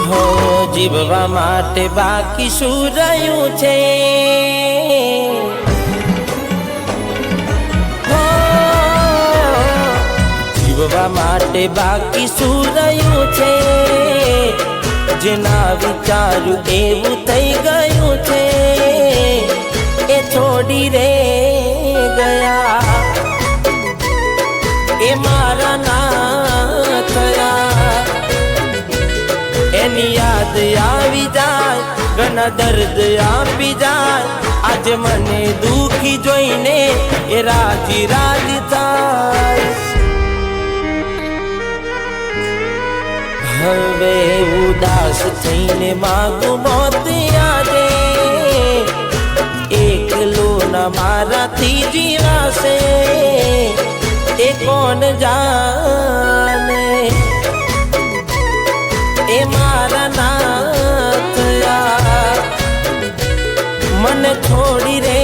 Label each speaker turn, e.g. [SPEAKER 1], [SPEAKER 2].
[SPEAKER 1] હો જીવવા માટે બાકી શું રહ્યું છે? જીવવા માટે બાકી શું રહ્યું છે? જેના વિચારું એવું થઈ ગયું છે એ છોડી રે ગયા, એ મારા ના થયા. એની યાદ આવી જાય, ઘણા દર્દ આપી જાય. આજે મને દુખી જોઈને એ રાજી રાજી થાય. હવે ઉદાસ થઈને માગું મોત આજે, એકલો ના મારાથી જીવાશે એ કોણ જાણે? એ મારા ના થયા, મને છોડી રે